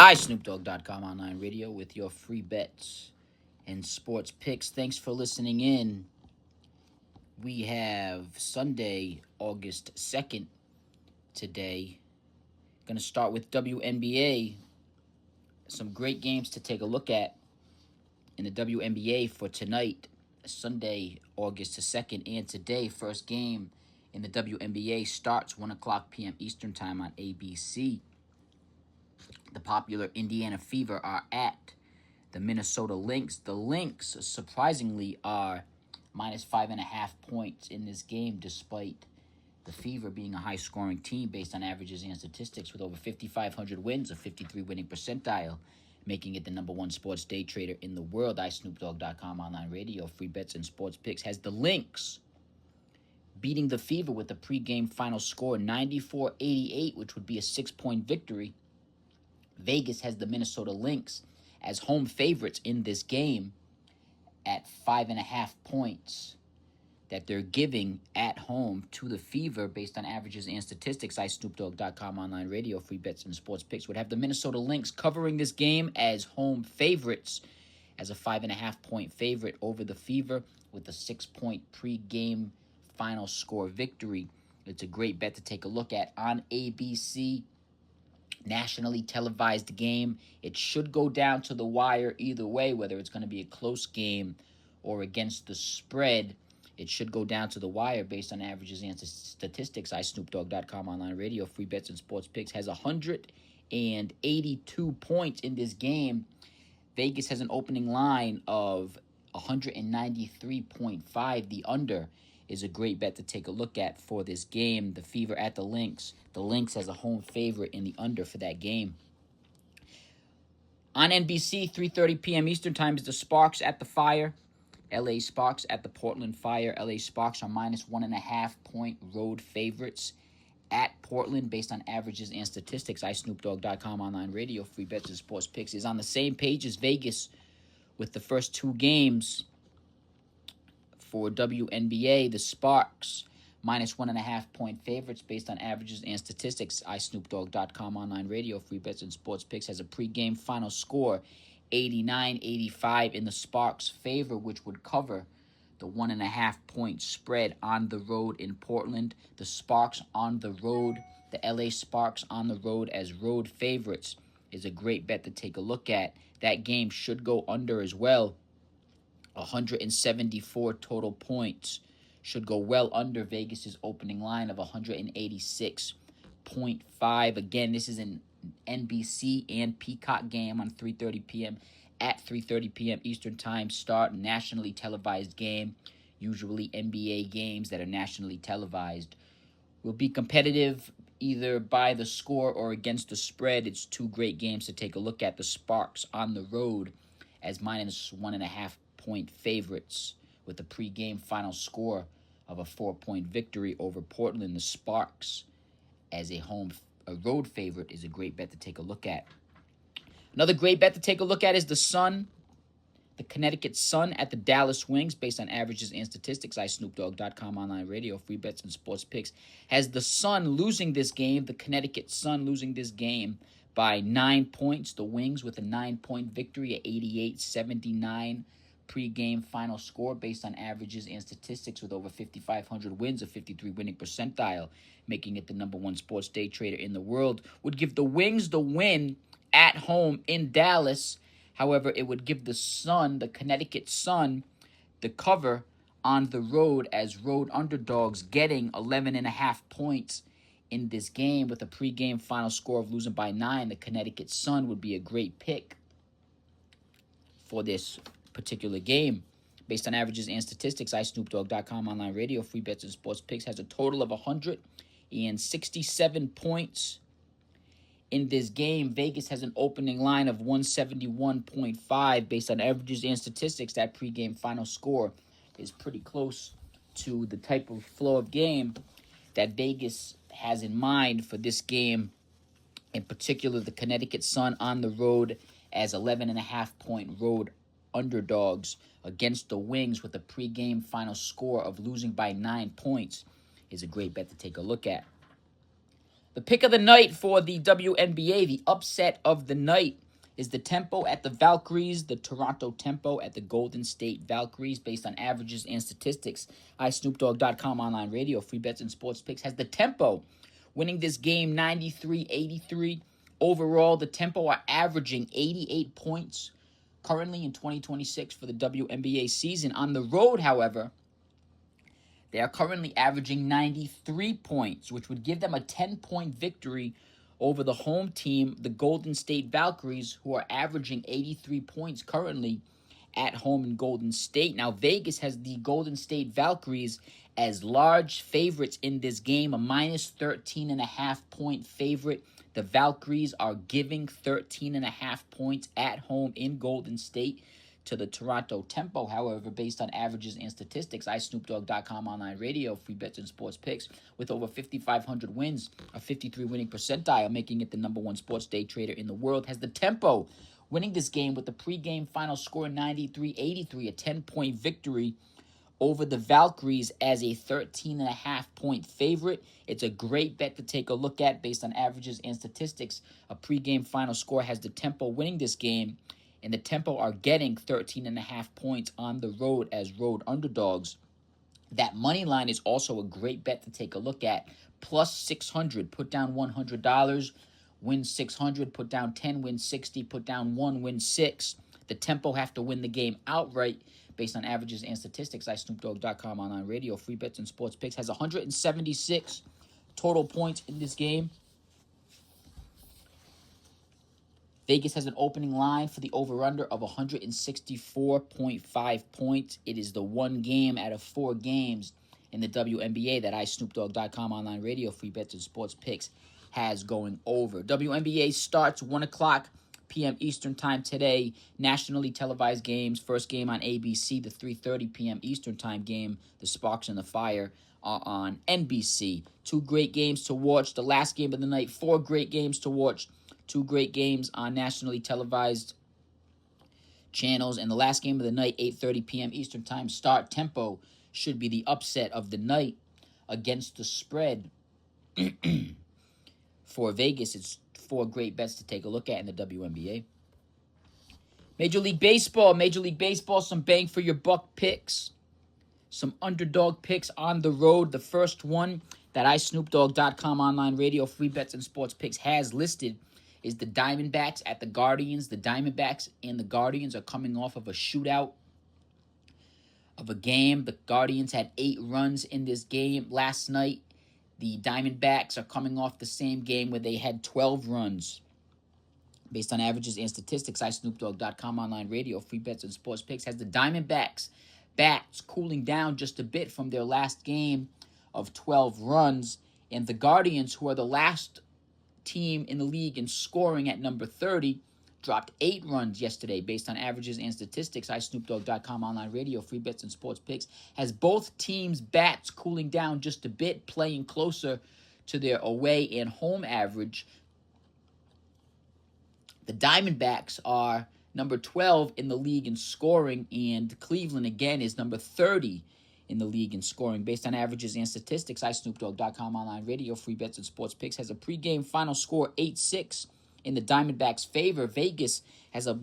iSnoopDogg.com online radio with your free bets and sports picks. Thanks for listening in. We have Sunday, August 2nd today. Going to start with WNBA. Some great games to take a look at in the WNBA for tonight, Sunday, August 2nd, and today. First game in the WNBA starts 1 o'clock p.m. Eastern Time on ABC. The popular Indiana Fever are at the Minnesota Lynx. The Lynx, surprisingly, are minus 5.5 points in this game, despite the Fever being a high-scoring team based on averages and statistics with over 5,500 wins, a 53 winning percentile, making it the number one sports day trader in the world. iSnoopDogg.com online radio, free bets and sports picks, has the Lynx beating the Fever with a pregame final score 94-88, which would be a 6-point victory. Vegas has the Minnesota Lynx as home favorites in this game at 5.5 points that they're giving at home to the Fever based on averages and statistics. iSnoopDogg.com online radio, free bets and sports picks would have the Minnesota Lynx covering this game as home favorites, as a 5.5 point favorite over the Fever with a 6-point pregame final score victory. It's a great bet to take a look at on ABC. Nationally televised game. It should go down to the wire either way, whether it's going to be a close game or against the spread. It should go down to the wire based on averages and statistics. iSnoopDogg.com online radio, free bets and sports picks, has 182 points in this game. Vegas has an opening line of 193.5. The under is a great bet to take a look at for this game. The Fever at the Lynx. The Lynx as a home favorite in the under for that game. On NBC, 3:30 p.m. Eastern Time is the Sparks at the Fire. LA Sparks at the Portland Fire. LA Sparks are minus 1.5 point road favorites at Portland based on averages and statistics. iSnoopDogg.com online radio, free bets and sports picks, is on the same page as Vegas with the first two games. For WNBA, the Sparks minus 1.5 point favorites based on averages and statistics. iSnoopDogg.com online radio, free bets and sports picks, has a pregame final score 89-85 in the Sparks' favor, which would cover the 1.5 point spread on the road in Portland. The Sparks on the road, the LA Sparks on the road as road favorites, is a great bet to take a look at. That game should go under as well. 174 total points should go well under Vegas's opening line of 186.5. Again, this is an NBC and Peacock game on 3:30 p.m. at 3:30 p.m. Eastern Time start. Nationally televised game. Usually NBA games that are nationally televised will be competitive either by the score or against the spread. It's two great games to take a look at. The Sparks on the road as minus 1.5 point favorites with a pregame final score of a 4-point victory over Portland. The Sparks as a road favorite is a great bet to take a look at. Another great bet to take a look at is the Sun, the Connecticut Sun at the Dallas Wings based on averages and statistics. iSnoopDogg.com online radio, free bets and sports picks, has the Sun losing this game, the Connecticut Sun losing this game by 9 points. The Wings with a 9-point victory at 88-79 pregame final score based on averages and statistics with over 5,500 wins, a 53 winning percentile, making it the number one sports day trader in the world. Would give the Wings the win at home in Dallas. However, it would give the Sun, the Connecticut Sun, the cover on the road as road underdogs, getting 11.5 points in this game with a pregame final score of losing by 9. The Connecticut Sun would be a great pick for this particular game. Based on averages and statistics, iSnoopDogg.com online radio, free bets and sports picks, has a total of 167 points in this game. Vegas has an opening line of 171.5 based on averages and statistics. That pregame final score is pretty close to the type of flow of game that Vegas has in mind for this game. In particular, the Connecticut Sun on the road as 11.5 point road underdogs against the Wings with a pregame final score of losing by 9 points is a great bet to take a look at. The pick of the night for the WNBA, the upset of the night, is the Tempo at the Valkyries, the Toronto Tempo at the Golden State Valkyries, based on averages and statistics. iSnoopDogg.com online radio, free bets and sports picks, has the Tempo winning this game 93-83. Overall, the Tempo are averaging 88 points currently in 2026 for the WNBA season. On the road, however, they are currently averaging 93 points, which would give them a 10-point victory over the home team, the Golden State Valkyries, who are averaging 83 points currently at home in Golden State. Now, Vegas has the Golden State Valkyries as large favorites in this game, a minus 13.5-point favorite. The Valkyries are giving 13.5 points at home in Golden State to the Toronto Tempo. However, based on averages and statistics, iSnoopDogg.com online radio, free bets and sports picks, with over 5,500 wins, a 53 winning percentile, making it the number one sports day trader in the world, has the Tempo winning this game with the pregame final score 93-83, a 10-point victory over the Valkyries as a 13.5-point favorite. It's a great bet to take a look at based on averages and statistics. A pregame final score has the Tempo winning this game, and the Tempo are getting 13.5 points on the road as road underdogs. That money line is also a great bet to take a look at. Plus 600, put down $100, win 600, put down 10, win 60, put down 1, win 6. The Tempo have to win the game outright based on averages and statistics. iSnoopDogg.com online radio, free bets and sports picks, has 176 total points in this game. Vegas has an opening line for the over-under of 164.5 points. It is the one game out of 4 games in the WNBA that iSnoopDogg.com online radio, free bets and sports picks, has going over. WNBA starts 1 o'clock p.m. Eastern Time today. Nationally televised games. First game on ABC, the 3:30 p.m. Eastern Time game, the Sparks and the Fire, are on NBC. 2 great games to watch. The last game of the night, 4 great games to watch. 2 great games on nationally televised channels. And the last game of the night, 8:30 p.m. Eastern Time start. Tempo should be the upset of the night against the spread. For Vegas, it's 4 great bets to take a look at in the WNBA. Major League Baseball, some bang for your buck picks. Some underdog picks on the road. The first one that iSnoopDogg.com online radio, free bets and sports picks, has listed is the Diamondbacks at the Guardians. The Diamondbacks and the Guardians are coming off of a shootout of a game. The Guardians had 8 runs in this game last night. The Diamondbacks are coming off the same game where they had 12 runs. Based on averages and statistics, iSnoopDogg.com online radio, free bets and sports picks, has the Diamondbacks bats cooling down just a bit from their last game of 12 runs. And the Guardians, who are the last team in the league in scoring at number 30, dropped 8 runs yesterday. Based on averages and statistics, iSnoopDogg.com online radio, free bets and sports picks, has both teams' bats cooling down just a bit, playing closer to their away and home average. The Diamondbacks are number 12 in the league in scoring, and Cleveland, again, is number 30 in the league in scoring. Based on averages and statistics, iSnoopDogg.com online radio, free bets and sports picks, has a pregame final score 8-6 in the Diamondbacks' favor. Vegas has a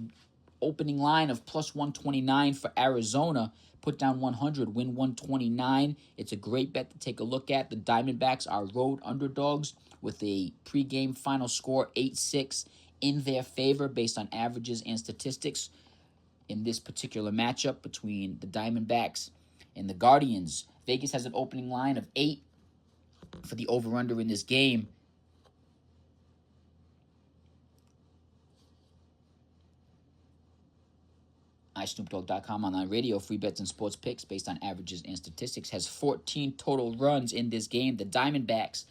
opening line of plus 129 for Arizona. Put down 100, win 129. It's a great bet to take a look at. The Diamondbacks are road underdogs with a pregame final score 8-6 in their favor based on averages and statistics in this particular matchup between the Diamondbacks and the Guardians. Vegas has an opening line of 8 for the over-under in this game. iSnoopDogg.com online radio, free bets and sports picks, based on averages and statistics, has 14 total runs in this game. The Diamondbacks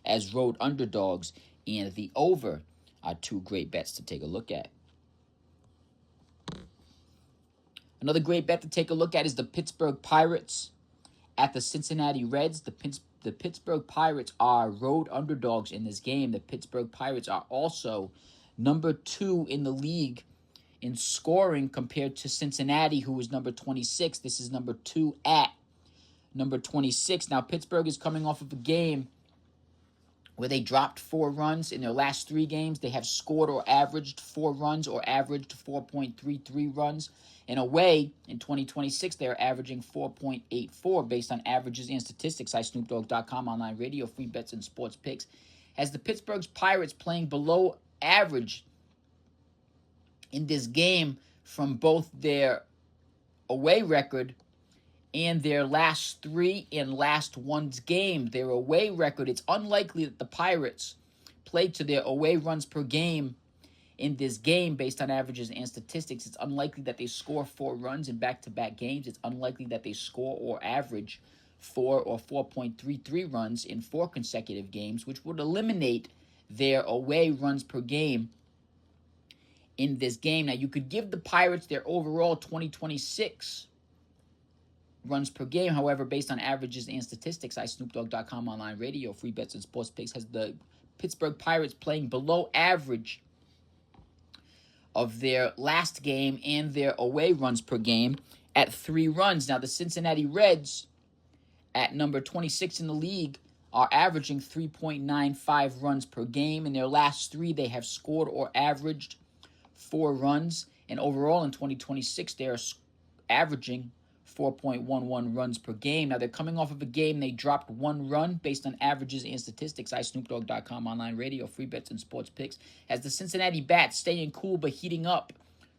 as road underdogs, and the over are 2 great bets to take a look at. Another great bet to take a look at is the Pittsburgh Pirates at the Cincinnati Reds. The Pittsburgh Pirates are road underdogs in this game. The Pittsburgh Pirates are also number 2 in the league in scoring compared to Cincinnati, who is number 26. This is number 2 at number 26. Now, Pittsburgh is coming off of a game where they dropped 4 runs in their last 3 games. They have scored or averaged 4 runs or averaged 4.33 runs. And away in 2026, they're averaging 4.84 based on averages and statistics. iSnoopDogg.com, online radio, free bets, and sports picks. Has the Pittsburgh Pirates playing below average in this game from both their away record and their last 3 and last one's game. Their away record, it's unlikely that the Pirates play to their away runs per game in this game based on averages and statistics. It's unlikely that they score 4 runs in back-to-back games. It's unlikely that they score or average 4 or 4.33 runs in 4 consecutive games, which would eliminate their away runs per game in this game. Now, you could give the Pirates their overall 2026 runs per game. However, based on averages and statistics, iSnoopDogg.com, online radio, free bets, and sports picks, has the Pittsburgh Pirates playing below average of their last game and their away runs per game at 3 runs. Now, the Cincinnati Reds, at number 26 in the league, are averaging 3.95 runs per game. In their last 3, they have scored or averaged 4 runs. And overall in 2026, they are averaging 4.11 runs per game. Now, they're coming off of a game they dropped 1 run based on averages and statistics. iSnoopDogg.com, online radio, free bets, and sports picks. As the Cincinnati Bats staying cool but heating up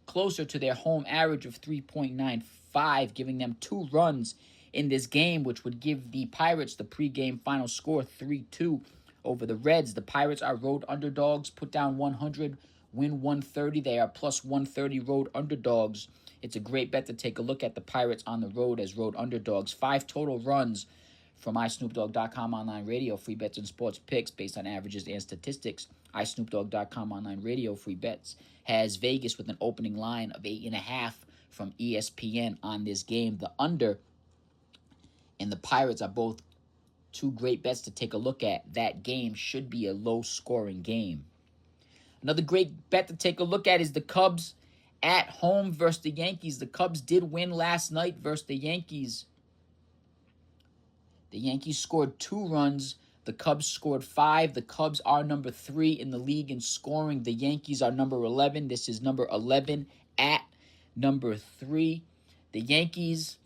closer to their home average of 3.95, giving them 2 runs in this game, which would give the Pirates the pregame final score 3-2 over the Reds. The Pirates are road underdogs, put down 100, win 130. They are plus 130 road underdogs. It's a great bet to take a look at the Pirates on the road as road underdogs. 5 total runs from iSnoopDogg.com, online radio, free bets, and sports picks based on averages and statistics. iSnoopDogg.com, online radio, free bets, has Vegas with an opening line of 8.5 from ESPN on this game. The under and the Pirates are both 2 great bets to take a look at. That game should be a low-scoring game. Another great bet to take a look at is the Cubs at home versus the Yankees. The Cubs did win last night versus the Yankees. The Yankees scored 2 runs. The Cubs scored 5. The Cubs are number 3 in the league in scoring. The Yankees are number 11. This is number 11 at number 3. The Yankees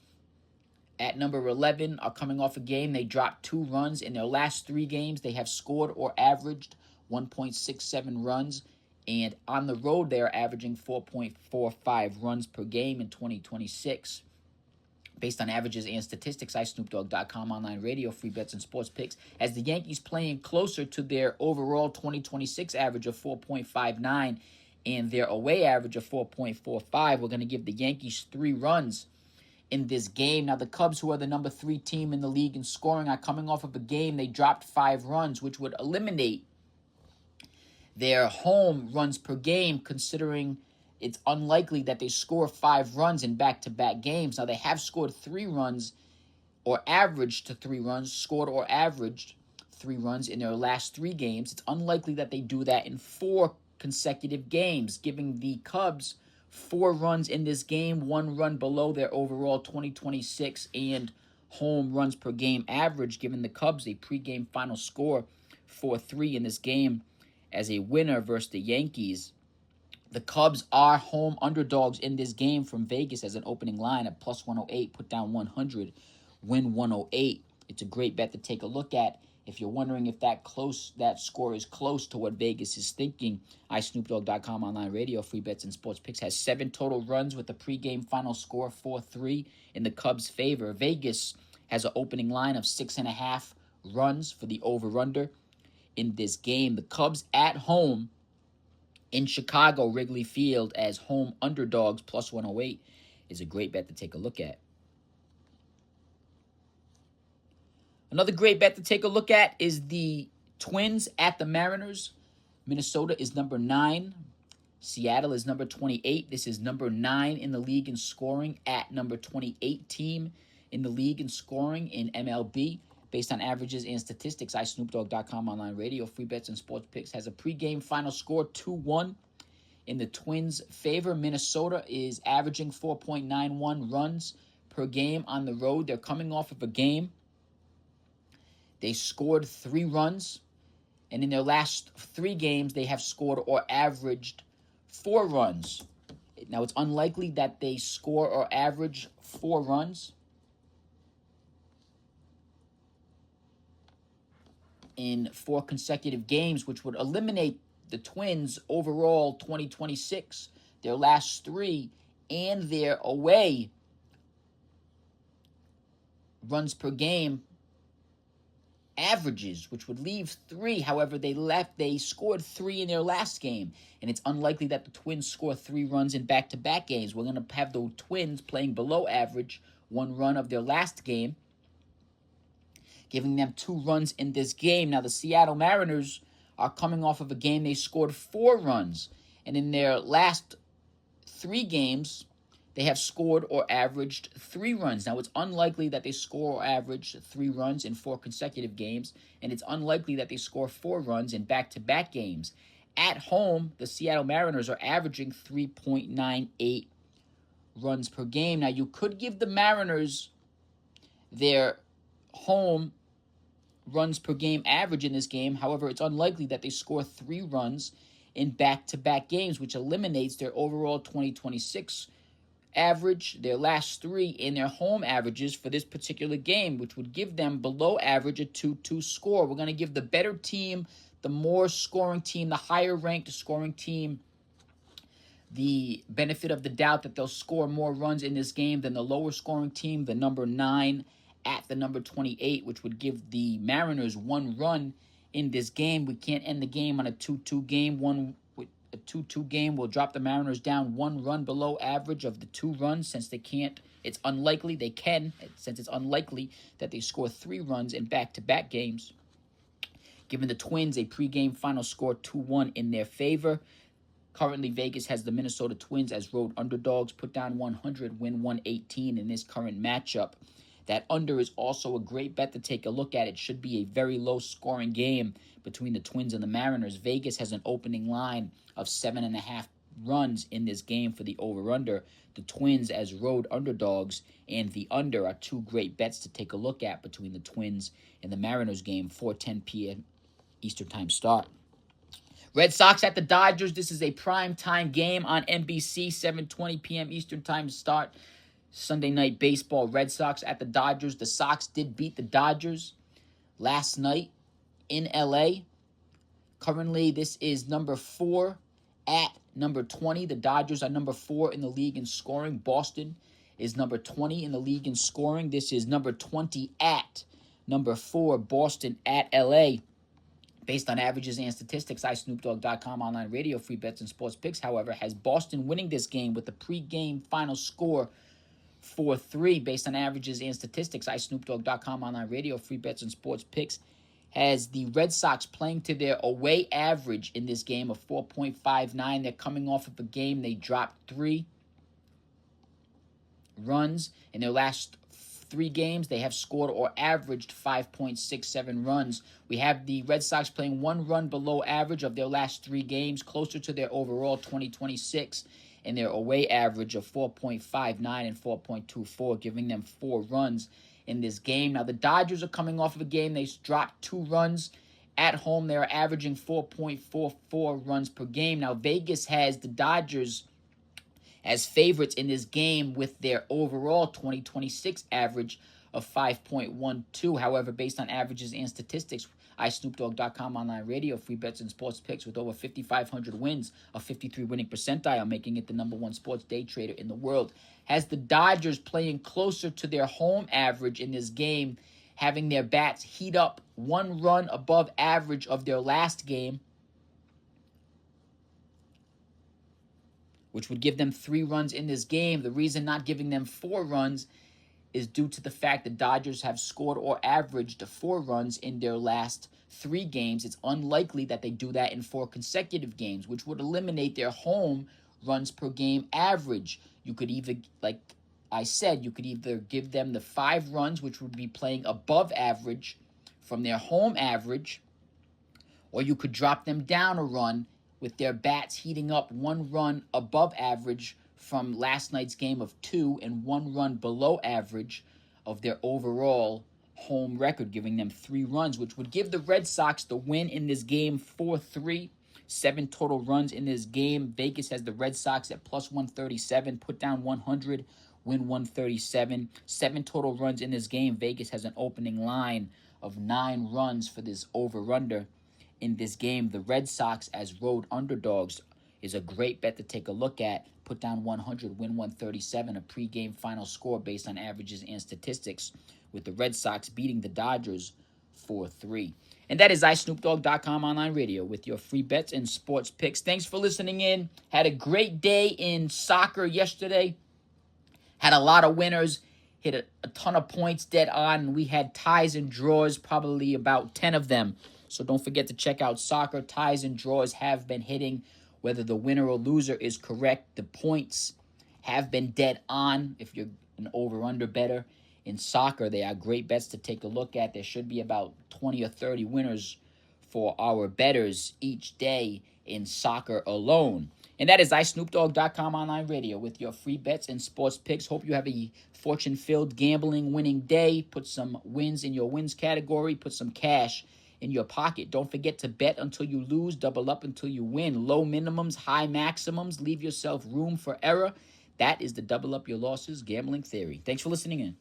at number 11 are coming off a game. They dropped 2 runs. In their last 3 games, they have scored or averaged 1.67 runs. And on the road, they are averaging 4.45 runs per game in 2026. Based on averages and statistics, iSnoopDogg.com, online radio, free bets, and sports picks. As the Yankees playing closer to their overall 2026 average of 4.59 and their away average of 4.45, we're going to give the Yankees 3 runs in this game. Now, the Cubs, who are the number 3 team in the league in scoring, are coming off of a game they dropped 5 runs, which would eliminate their home runs per game, considering it's unlikely that they score 5 runs in back-to-back games. Now, they have scored 3 runs or averaged to 3 runs, scored or averaged 3 runs in their last 3 games. It's unlikely that they do that in 4 consecutive games, giving the Cubs 4 runs in this game, 1 run below their overall 2026 and home runs per game average, giving the Cubs a pregame final score 4-3 in this game as a winner versus the Yankees. The Cubs are home underdogs in this game from Vegas as an opening line at plus 108, put down 100, win 108. It's a great bet to take a look at. If you're wondering if that score is close to what Vegas is thinking, iSnoopDogg.com, online radio, free bets, and sports picks has 7 total runs with a pregame final score 4-3 in the Cubs' favor. Vegas has an opening line of 6.5 runs for the over-under in this game. The Cubs at home in Chicago, Wrigley Field, as home underdogs, plus 108, is a great bet to take a look at. Another great bet to take a look at is the Twins at the Mariners. Minnesota is number 9. Seattle is number 28. This is number 9 in the league in scoring at number 28 team in the league in scoring in MLB. Based on averages and statistics, iSnoopDogg.com, online radio, free bets, and sports picks has a pregame final score 2-1 in the Twins' favor. Minnesota is averaging 4.91 runs per game on the road. They're coming off of a game they scored 3 runs And in their last 3 games, they have scored or averaged 4 runs. Now, it's unlikely that they score or average 4 runs in 4 consecutive games, which would eliminate the Twins' overall 2026, their last 3, and their away runs per game averages, which would leave 3. However, they scored 3 in their last game, and it's unlikely that the Twins score 3 runs in back-to-back games. We're going to have the Twins playing below average 1 run of their last game, giving them 2 runs in this game. Now, the Seattle Mariners are coming off of a game they scored 4 runs, and in their last 3 games, they have scored or averaged 3 runs. Now, it's unlikely that they score or average 3 runs in 4 consecutive games, and it's unlikely that they score 4 runs in back-to-back games. At home, the Seattle Mariners are averaging 3.98 runs per game. Now, you could give the Mariners their home runs per game average in this game. However, it's unlikely that they score 3 runs in back-to-back games, which eliminates their overall 2026 average, their last 3, in their home averages for this particular game, which would give them below average a 2-2 score. We're going to give the better team, the more scoring team, the higher ranked scoring team, the benefit of the doubt that they'll score more runs in this game than the lower scoring team, the number 9 at the number 28, which would give the Mariners 1 run in this game. We can't end the game on a 2-2 game. A 2-2 game will drop the Mariners down 1 run below average of the 2 runs, since they can't. It's unlikely they can, since it's unlikely that they score 3 runs in back-to-back games. Giving the Twins a pregame final score 2-1 in their favor. Currently, Vegas has the Minnesota Twins as road underdogs, put down 100, win 118 in this current matchup. That under is also a great bet to take a look at. It should be a very low-scoring game between the Twins and the Mariners. Vegas has an opening line of 7.5 runs in this game for the over-under. The Twins as road underdogs and the under are 2 great bets to take a look at between the Twins and the Mariners game, 4:10 p.m. Eastern Time start. Red Sox at the Dodgers. This is a prime-time game on NBC, 7:20 p.m. Eastern Time start. Sunday Night Baseball, Red Sox at the Dodgers. The Sox did beat the Dodgers last night in L.A. Currently, this is number 4 at number 20. The Dodgers are number 4 in the league in scoring. Boston is number 20 in the league in scoring. This is number 20 at number 4, Boston at L.A. Based on averages and statistics, iSnoopDogg.com online radio, free bets and sports picks, however, has Boston winning this game with the pregame final score 4-3. Based on averages and statistics, iSnoopDogg.com online radio, free bets and sports picks, has the Red Sox playing to their away average in this game of 4.59. They're coming off of a game they dropped 3 runs. In their last 3 games, they have scored or averaged 5.67 runs. We have the Red Sox playing 1 run below average of their last 3 games, closer to their overall 2026, and their away average of 4.59 and 4.24, giving them 4 runs in this game. Now, the Dodgers are coming off of a game they dropped 2 runs. At home, they are averaging 4.44 runs per game. Now, Vegas has the Dodgers as favorites in this game with their overall 2026 average of 5.12. However, based on averages and statistics, iSnoopDogg.com online radio, free bets and sports picks, with over 5,500 wins, a 53 winning percentile, making it the number 1 sports day trader in the world, has the Dodgers playing closer to their home average in this game, having their bats heat up 1 run above average of their last game, which would give them 3 runs in this game. The reason not giving them 4 runs is due to the fact the Dodgers have scored or averaged 4 runs in their last 3 games. It's unlikely that they do that in 4 consecutive games, which would eliminate their home runs per game average. You could either, like I said, you could either give them the 5 runs, which would be playing above average from their home average, or you could drop them down a run with their bats heating up 1 run above average from last night's game of 2 and 1 run below average of their overall home record, giving them 3 runs, which would give the Red Sox the win in this game 4-3. 7 total runs in this game. Vegas has the Red Sox at plus 137. Put down 100, win 137. 7 total runs in this game. Vegas has an opening line of 9 runs for this over-under in this game. The Red Sox as road underdogs is a great bet to take a look at. Put down 100, win 137, a pregame final score based on averages and statistics, with the Red Sox beating the Dodgers 4-3. And that is iSnoopDogg.com online radio with your free bets and sports picks. Thanks for listening in. Had a great day in soccer yesterday. Had a lot of winners. Hit a ton of points dead on. We had ties and draws, probably about 10 of them. So don't forget to check out soccer. Ties and draws have been hitting. Whether the winner or loser is correct, the points have been dead on. If you're an over-under better in soccer, they are great bets to take a look at. There should be about 20 or 30 winners for our bettors each day in soccer alone. And that is iSnoopDogg.com online radio with your free bets and sports picks. Hope you have a fortune-filled gambling winning day. Put some wins in your wins category. Put some cash in your pocket. Don't forget to bet until you lose, double up until you win. Low minimums, high maximums. Leave yourself room for error. That is the double up your losses gambling theory. Thanks for listening in.